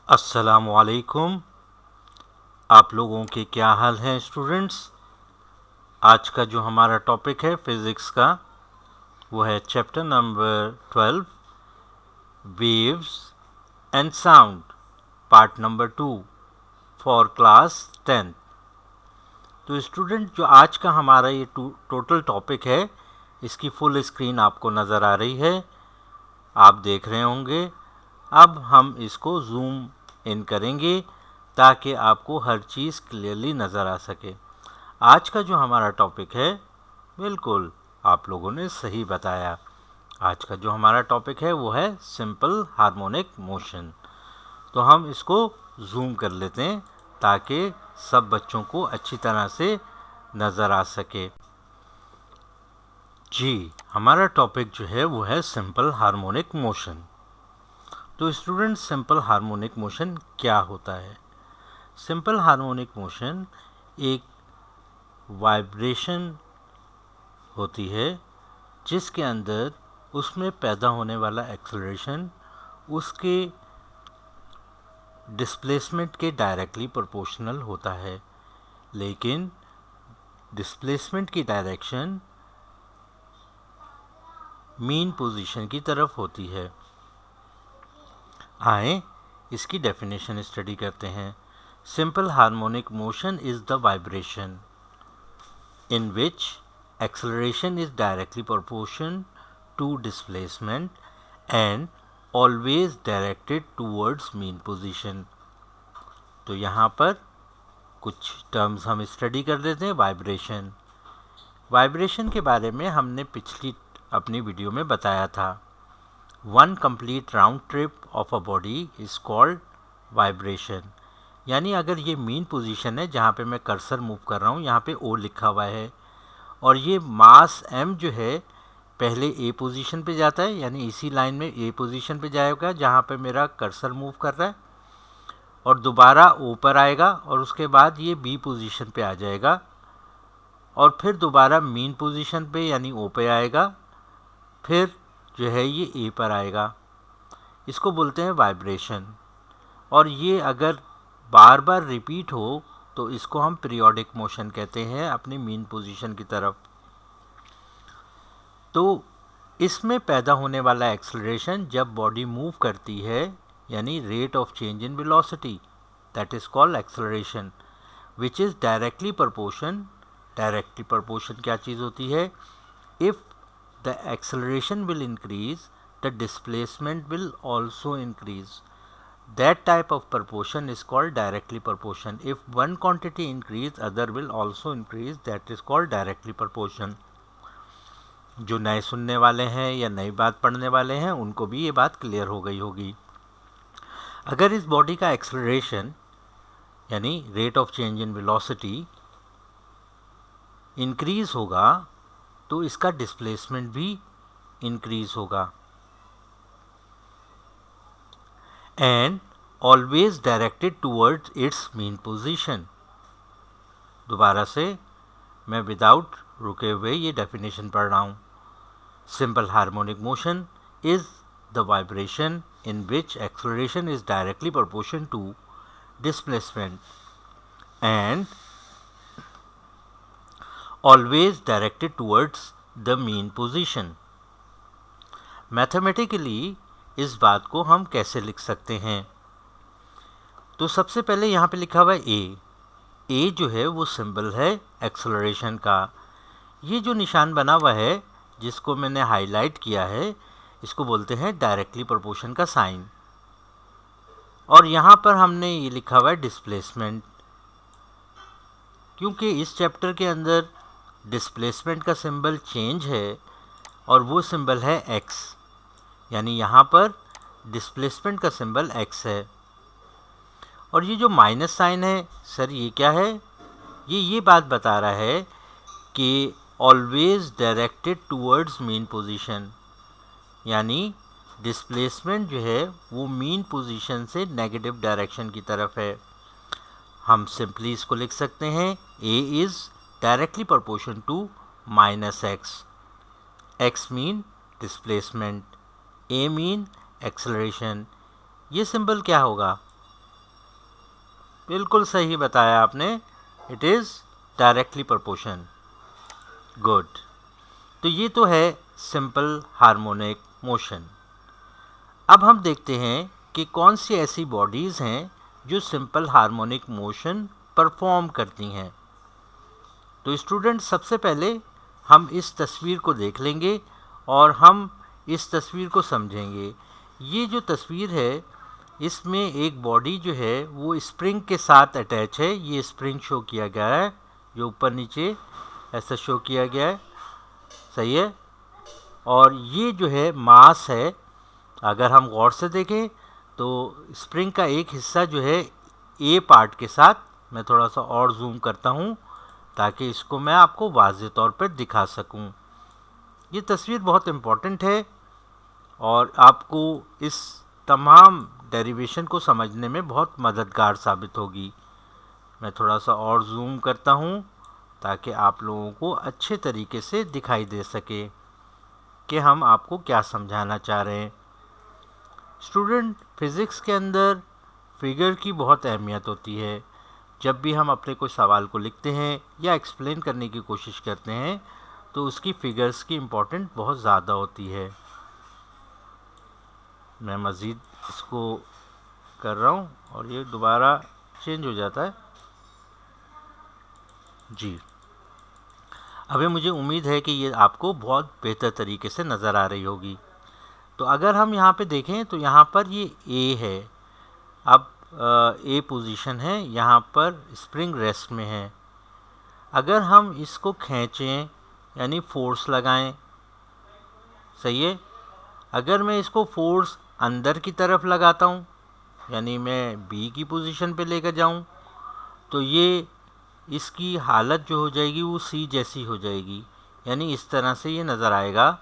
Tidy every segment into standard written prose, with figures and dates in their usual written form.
अस्सलामुअलैकुम। आप लोगों के क्या हाल हैं स्टूडेंट्स। आज का जो हमारा टॉपिक है फिज़िक्स का वो है chapter number 12 waves and sound, part number 2 for class 10। तो स्टूडेंट, जो आज का हमारा ये टोटल टॉपिक है, इसकी फुल स्क्रीन आपको नज़र आ रही है, आप देख रहे होंगे। अब हम इसको जूम इन करेंगे ताकि आपको हर चीज़ क्लियरली नज़र आ सके। आज का जो हमारा टॉपिक है, बिल्कुल आप लोगों ने सही बताया। आज का जो हमारा टॉपिक है वो है सिंपल हार्मोनिक मोशन। तो हम इसको जूम कर लेते हैं ताकि सब बच्चों को अच्छी तरह से नज़र आ सके। जी, हमारा टॉपिक जो है वो है सिंपल हार्मोनिक मोशन। तो स्टूडेंट, सिंपल हार्मोनिक मोशन क्या होता है? सिंपल हार्मोनिक मोशन एक वाइब्रेशन होती है जिसके अंदर उसमें पैदा होने वाला एक्सेलरेशन उसके डिस्प्लेसमेंट के डायरेक्टली प्रोपोर्शनल होता है, लेकिन डिस्प्लेसमेंट की डायरेक्शन मीन पोजीशन की तरफ होती है। आए इसकी डेफिनेशन स्टडी करते हैं। Simple harmonic motion is the vibration in which acceleration is directly proportional to displacement and always directed towards mean position। तो यहाँ पर कुछ टर्म्स हम स्टडी कर लेते हैं। वाइब्रेशन के बारे में हमने पिछली अपनी वीडियो में बताया था। One complete round trip of a body is called vibration. यानी अगर ये मीन पोजीशन है जहाँ पे मैं कर्सर मूव कर रहा हूँ, यहाँ पे ओ लिखा हुआ है, और ये मास m जो है पहले ए पोजीशन पे जाता है, यानी इसी लाइन में ए पोजीशन पे जाएगा जहाँ पे मेरा कर्सर मूव कर रहा है, और दोबारा ओ पर आएगा और उसके बाद ये बी पोजीशन पे आ जाएगा, और फिर दोबारा मीन पोजीशन पे यानी ओ पे आएगा, फिर जो है ये ए पर आएगा। इसको बोलते हैं वाइब्रेशन। और ये अगर बार बार रिपीट हो तो इसको हम पीरियोडिक मोशन कहते हैं अपनी मीन पोजीशन की तरफ। तो इसमें पैदा होने वाला एक्सेलरेशन जब बॉडी मूव करती है, यानी rate of change in velocity, that is called acceleration, which is directly proportion. Directly proportion क्या चीज़ होती है? If the acceleration will increase, the displacement will also increase. That type of proportion is called directly proportion. If one quantity increase, other will also increase. That is called directly proportion. जो नए सुनने वाले हैं या नई बात पढ़ने वाले हैं उनको भी ये बात क्लियर हो गई होगी। अगर इस बॉडी का एक्सेलरेशन यानी rate of change in velocity increase होगा तो इसका डिस्प्लेसमेंट भी इंक्रीज होगा, and always directed towards its mean position। दोबारा से मैं विदाउट रुके हुए ये डेफिनेशन पढ़ रहा हूँ। Simple harmonic motion is the vibration in which acceleration is directly proportion to displacement and always directed towards the mean position. Mathematically इस बात को हम कैसे लिख सकते हैं? तो सबसे पहले यहाँ पे लिखा हुआ है ए। ए जो है वो सिंबल है एक्सेलरेशन का। ये जो निशान बना हुआ है जिसको मैंने हाईलाइट किया है, इसको बोलते हैं डायरेक्टली प्रोपोर्शन का साइन। और यहाँ पर हमने ये लिखा हुआ है डिस्प्लेसमेंट, क्योंकि इस चैप्टर के अंदर डिस्प्लेसमेंट का सिंबल चेंज है और वो सिंबल है एक्स, यानी यहाँ पर डिस्प्लेसमेंट का सिंबल x है। और ये जो माइनस साइन है सर, ये क्या है? ये बात बता रहा है कि always directed towards mean position, यानी डिस्प्लेसमेंट जो है वो मीन पोजीशन से नेगेटिव डायरेक्शन की तरफ है। हम सिंपली इसको लिख सकते हैं a is directly proportion to minus x. x mean displacement, a mean acceleration. ये सिंबल क्या होगा? बिल्कुल सही बताया आपने, it is directly proportion. Good. तो ये तो है सिंपल हार्मोनिक मोशन। अब हम देखते हैं कि कौन सी ऐसी बॉडीज़ हैं जो सिंपल हार्मोनिक मोशन परफॉर्म करती हैं। तो स्टूडेंट, सबसे पहले हम इस तस्वीर को देख लेंगे और हम इस तस्वीर को समझेंगे। ये जो तस्वीर है, इसमें एक बॉडी जो है वो स्प्रिंग के साथ अटैच है। ये स्प्रिंग शो किया गया है, जो ऊपर नीचे ऐसा शो किया गया है, सही है। और ये जो है मास है, अगर हम गौर से देखें तो स्प्रिंग का एक हिस्सा जो है ए पार्ट के साथ, मैं थोड़ा सा और जूम करता हूँ ताकि इसको मैं आपको वाज़ेह तौर पर दिखा सकूँ। ये तस्वीर बहुत इम्पॉर्टेंट है और आपको इस तमाम डेरिवेशन को समझने में बहुत मददगार साबित होगी। मैं थोड़ा सा और जूम करता हूँ ताकि आप लोगों को अच्छे तरीके से दिखाई दे सके कि हम आपको क्या समझाना चाह रहे हैं। स्टूडेंट, फिज़िक्स के अंदर फिगर की बहुत अहमियत होती है। जब भी हम अपने कोई सवाल को लिखते हैं या एक्सप्लेन करने की कोशिश करते हैं तो उसकी फिगर्स की इम्पोर्टेंट बहुत ज़्यादा होती है। मैं मज़ीद इसको कर रहा हूँ और ये दोबारा चेंज हो जाता है। जी, अभी मुझे उम्मीद है कि ये आपको बहुत बेहतर तरीके से नज़र आ रही होगी। तो अगर हम यहाँ पे देखें तो यहाँ पर ये ए है। अब ए पोजीशन है, यहाँ पर स्प्रिंग रेस्ट में है। अगर हम इसको खींचें यानी फोर्स लगाएं, सही है। अगर मैं इसको फोर्स अंदर की तरफ लगाता हूँ, यानी मैं बी की पोजीशन पे लेकर जाऊँ, तो ये इसकी हालत जो हो जाएगी वो सी जैसी हो जाएगी, यानी इस तरह से ये नज़र आएगा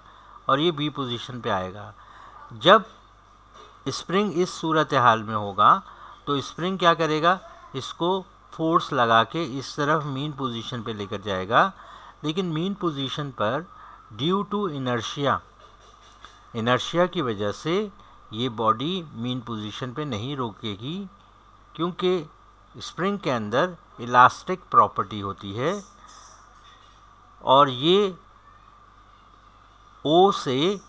और ये बी पोजीशन पे आएगा। जब स्प्रिंग इस सूरत हाल में होगा तो स्प्रिंग क्या करेगा, इसको फोर्स लगा के इस तरफ मीन पोजीशन पे लेकर जाएगा। लेकिन मीन पोजीशन पर ड्यू टू इनर्शिया की वजह से ये बॉडी मीन पोजीशन पे नहीं रोकेगी, क्योंकि स्प्रिंग के अंदर इलास्टिक प्रॉपर्टी होती है और ये ओ से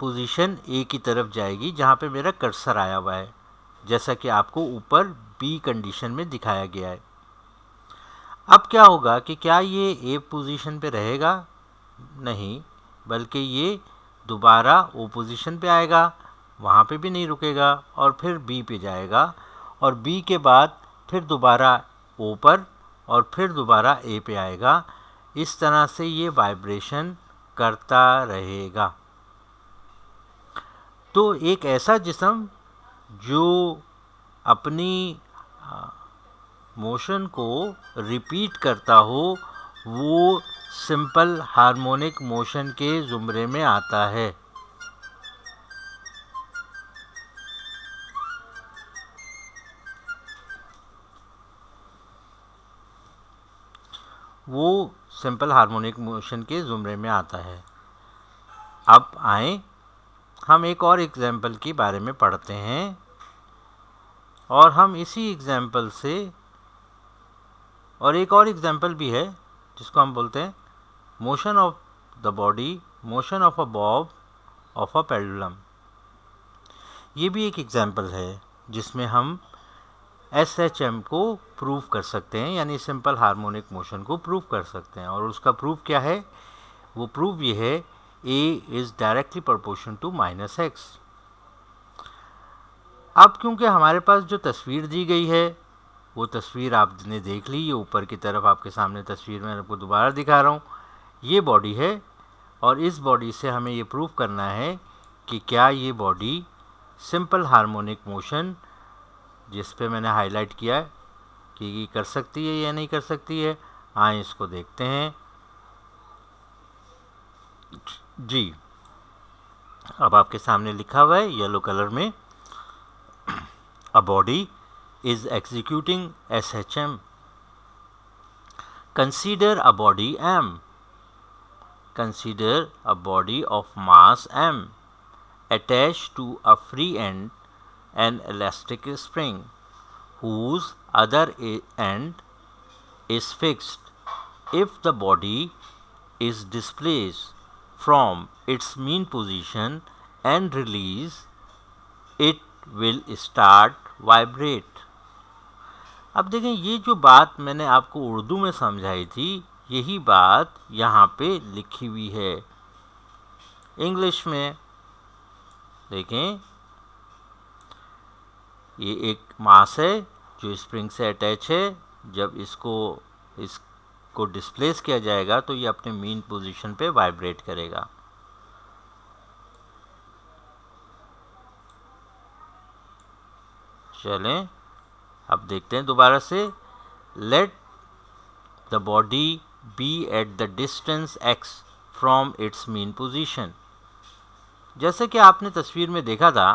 पोजीशन ए की तरफ जाएगी जहाँ पे मेरा कर्सर आया हुआ है, जैसा कि आपको ऊपर बी कंडीशन में दिखाया गया है। अब क्या होगा कि क्या ये ए पोजीशन पे रहेगा? नहीं, बल्कि ये दोबारा ओ पोजीशन पे आएगा, वहाँ पे भी नहीं रुकेगा और फिर बी पे जाएगा और बी के बाद फिर दोबारा ओ पर और फिर दोबारा ए पे आएगा। इस तरह से ये वाइब्रेशन करता रहेगा। तो एक ऐसा जिस्म जो अपनी मोशन को रिपीट करता हो वो सिंपल हार्मोनिक मोशन के ज़ुमरे में आता है। वो सिंपल हार्मोनिक मोशन के ज़ुमरे में आता है। अब आए हम एक और एग्जाम्पल के बारे में पढ़ते हैं और हम इसी एग्जाम्पल से, और एक और एग्जाम्पल भी है जिसको हम बोलते हैं motion of the body, motion of a Bob of a pendulum. ये भी एक एग्जाम्पल है जिसमें हम SHM को प्रूव कर सकते हैं, यानी सिंपल हार्मोनिक मोशन को प्रूव कर सकते हैं। और उसका प्रूफ क्या है? वो प्रूफ ये है A is directly proportion to -x। अब क्योंकि हमारे पास जो तस्वीर दी गई है वो तस्वीर आपने देख ली, ये ऊपर की तरफ आपके सामने तस्वीर में आपको दोबारा दिखा रहा हूँ। ये बॉडी है और इस बॉडी से हमें ये प्रूव करना है कि क्या ये बॉडी सिंपल हार्मोनिक मोशन, जिस पे मैंने हाईलाइट किया है कि ये कर सकती है या नहीं कर सकती है। आए इसको देखते हैं। जी, अब आपके सामने लिखा हुआ है येलो कलर में, a body is executing SHM. Consider a body M. Consider a body of mass M attached to a free end, an elastic spring, whose other end is fixed. If the body is displaced from its mean position and release, it will start vibrate. अब देखें, ये जो बात मैंने आपको उर्दू में समझाई थी, यही बात यहाँ पे लिखी हुई है इंग्लिश में। देखें, ये एक मास है जो स्प्रिंग से अटैच है। जब इसको डिस्प्लेस किया जाएगा तो ये अपने मीन पोजीशन पे वाइब्रेट करेगा। चलें, अब देखते हैं दोबारा से। Let the body be at the distance x from its mean position. जैसे कि आपने तस्वीर में देखा था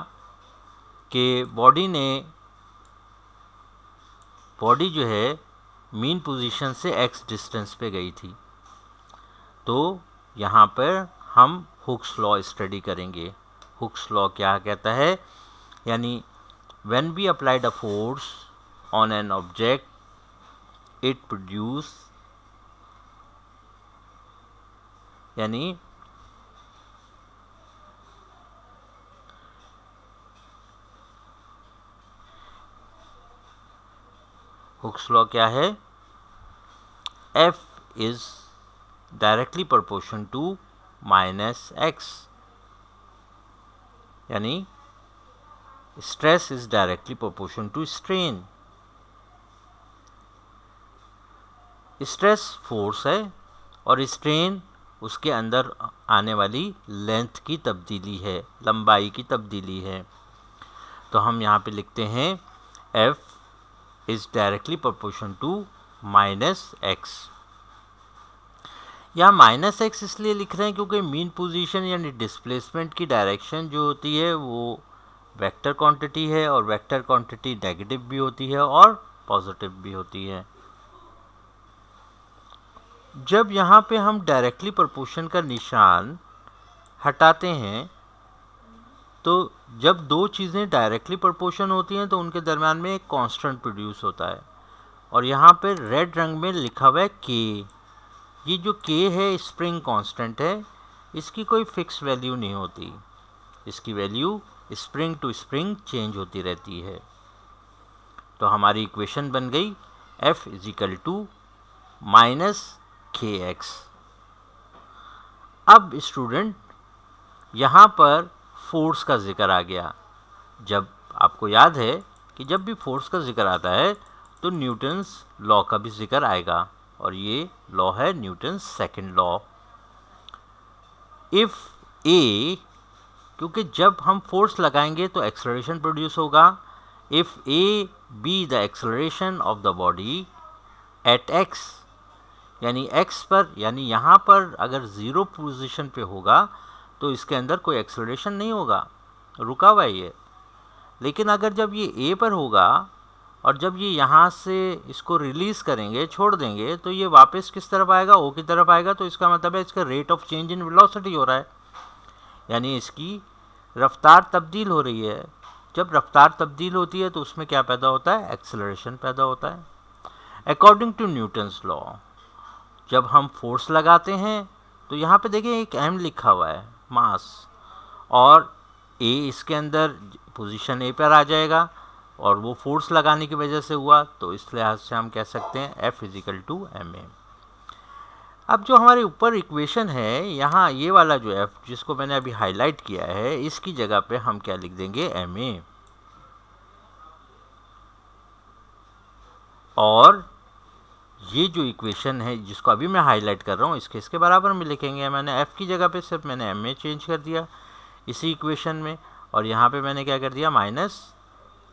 कि बॉडी जो है मीन पोजीशन से x डिस्टेंस पे गई थी। तो यहाँ पर हम हुक्स लॉ स्टडी करेंगे। हुक्स लॉ क्या कहता है, यानी when we applied a force on an object, it produce, यानी हुक्स लॉ क्या है, F is directly proportional to minus x, यानी stress is directly proportional to strain. Stress force है और स्ट्रेन उसके अंदर आने वाली लेंथ की तब्दीली है, लंबाई की तब्दीली है। तो हम यहाँ पे लिखते हैं F is directly proportional to minus x. यहाँ माइनस एक्स इसलिए लिख रहे हैं क्योंकि मीन पोजीशन यानी डिस्प्लेसमेंट की डायरेक्शन जो होती है वो वेक्टर क्वांटिटी है, और वेक्टर क्वांटिटी नेगेटिव भी होती है और पॉजिटिव भी होती है। जब यहाँ पे हम डायरेक्टली प्रोपोर्शन का निशान हटाते हैं, तो जब दो चीज़ें डायरेक्टली प्रोपोर्शन होती हैं तो उनके दरम्यान में एक कांस्टेंट प्रोड्यूस होता है। और यहाँ पे रेड रंग में लिखा हुआ है के। ये जो के है स्प्रिंग कांस्टेंट है, इसकी कोई फिक्स वैल्यू नहीं होती, इसकी value spring to spring change होती रहती है। तो हमारी इक्वेशन बन गई F is equal to minus k x. अब स्टूडेंट, यहाँ पर फोर्स का जिक्र आ गया। जब आपको याद है कि जब भी फोर्स का जिक्र आता है तो न्यूटन्स लॉ का भी जिक्र आएगा, और ये लॉ है न्यूटन्स सेकंड लॉ। इफ़ ए, क्योंकि जब हम फोर्स लगाएंगे तो एक्सेलरेशन प्रोड्यूस होगा। If A be the acceleration of the body at x, यानी एक्स पर, यानी यहाँ पर अगर ज़ीरो पोजीशन पे होगा तो इसके अंदर कोई एक्सेलरेशन नहीं होगा, रुका हुआ है ये। लेकिन अगर जब ये ए पर होगा और जब ये यहाँ से इसको रिलीज़ करेंगे, छोड़ देंगे, तो ये वापस किस तरफ आएगा, ओ की तरफ आएगा। तो इसका मतलब है इसका rate of change in velocity हो रहा है, यानी इसकी रफ्तार तब्दील हो रही है। जब रफ्तार तब्दील होती है तो उसमें क्या पैदा होता है, एक्सेलरेशन पैदा होता है। अकॉर्डिंग टू न्यूटन्स लॉ, जब हम फोर्स लगाते हैं तो यहाँ पे देखिए एक m लिखा हुआ है, मास, और a इसके अंदर पोजीशन a पर आ जाएगा, और वो फोर्स लगाने की वजह से हुआ, तो इस लिहाज से हम कह सकते हैं F इजिकल टू ma। अब जो हमारे ऊपर इक्वेशन है, यहाँ ये वाला जो F जिसको मैंने अभी हाईलाइट किया है, इसकी जगह पे हम क्या लिख देंगे, ma। और ये जो इक्वेशन है जिसको अभी मैं हाईलाइट कर रहा हूँ, इसके बराबर में लिखेंगे। मैंने F की जगह पे सिर्फ मैंने ma चेंज कर दिया इसी इक्वेशन में, और यहाँ पे मैंने क्या कर दिया, माइनस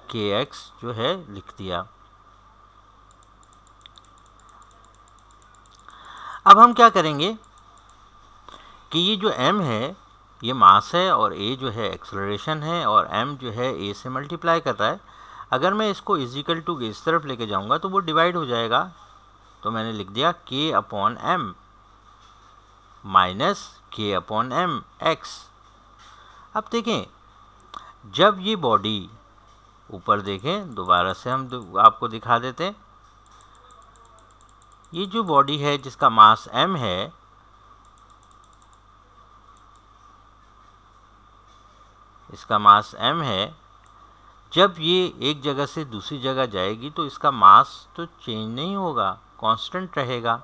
kx जो है लिख दिया। अब हम क्या करेंगे कि ये जो m है ये मास है, और a जो है एक्सेलरेशन है, और m जो है a से मल्टीप्लाई कर रहा है। अगर मैं इसको इजिकल टू इस तरफ लेके जाऊंगा तो वो डिवाइड हो जाएगा, तो मैंने लिख दिया k upon m minus k upon m x। अब देखें, जब ये बॉडी ऊपर देखें, दोबारा से हम आपको दिखा देते हैं। ये जो बॉडी है जिसका मास m है, इसका मास m है, जब ये एक जगह से दूसरी जगह जाएगी तो इसका मास तो चेंज नहीं होगा, कांस्टेंट रहेगा,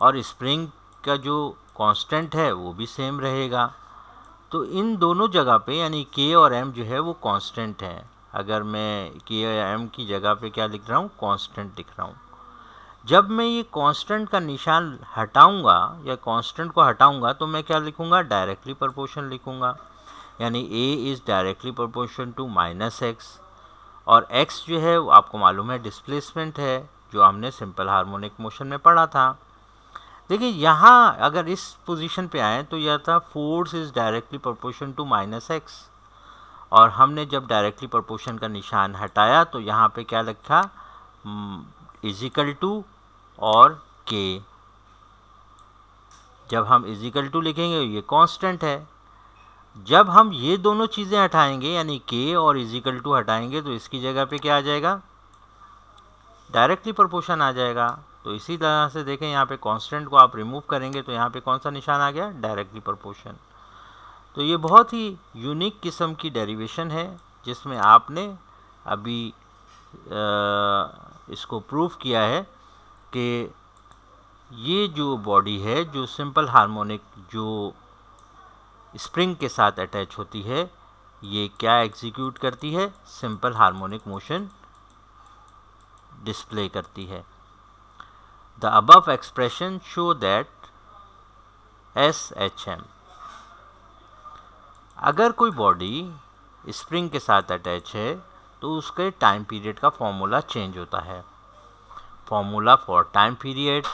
और स्प्रिंग का जो कांस्टेंट है वो भी सेम रहेगा। तो इन दोनों जगह पे यानी k और m जो है वो कांस्टेंट है। अगर मैं k और m की जगह पे क्या लिख रहा हूँ, कांस्टेंट लिख रहा हूँ। जब मैं ये कांस्टेंट का निशान हटाऊंगा या कांस्टेंट को हटाऊंगा तो मैं क्या लिखूंगा, डायरेक्टली प्रोपोर्शन लिखूंगा, यानी a is directly proportion to -x, और x जो है वो आपको मालूम है डिस्प्लेसमेंट है, जो हमने सिंपल हार्मोनिक मोशन में पढ़ा था। देखिए यहाँ अगर इस पोजीशन पे आए तो यह था force is directly proportion to -x, और हमने जब डायरेक्टली प्रोपोर्शन का निशान हटाया तो यहाँ पे क्या लिखा, इजिकल टू और k। जब हम इजिकल टू लिखेंगे ये कांस्टेंट है, जब हम ये दोनों चीज़ें हटाएंगे यानी k और इजिकल टू हटाएंगे तो इसकी जगह पे क्या आ जाएगा, डायरेक्टली प्रोपोर्शन आ जाएगा। तो इसी तरह से देखें यहाँ पे कांस्टेंट को आप रिमूव करेंगे तो यहाँ पे कौन सा निशान आ गया, डायरेक्टली प्रोपोर्शन। तो ये बहुत ही यूनिक किस्म की डेरिवेशन है जिसमें आपने अभी इसको प्रूव किया है कि ये जो बॉडी है जो सिंपल हार्मोनिक जो स्प्रिंग के साथ अटैच होती है, ये क्या एग्जीक्यूट करती है, सिंपल हार्मोनिक मोशन डिस्प्ले करती है। The above expression show that SHM, अगर कोई बॉडी स्प्रिंग के साथ अटैच है तो उसके टाइम पीरियड का फॉर्मूला चेंज होता है। Formula for time period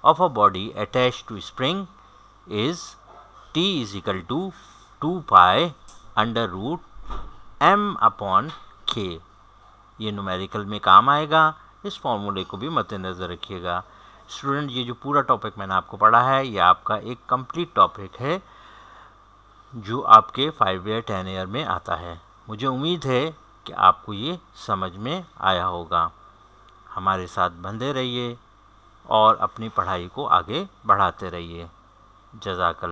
of a body attach to spring is T is equal to 2 pi under root m/k। ये न्यूमेरिकल में काम आएगा, इस फॉर्मूले को भी मद्देनज़र रखिएगा। स्टूडेंट, ये जो पूरा टॉपिक मैंने आपको पढ़ा है ये आपका एक कंप्लीट टॉपिक है जो आपके 5 ईयर 10 ईयर में आता है। मुझे उम्मीद है कि आपको ये समझ में आया होगा। हमारे साथ बंधे रहिए और अपनी पढ़ाई को आगे बढ़ाते रहिए। जज़ाकल्लाह।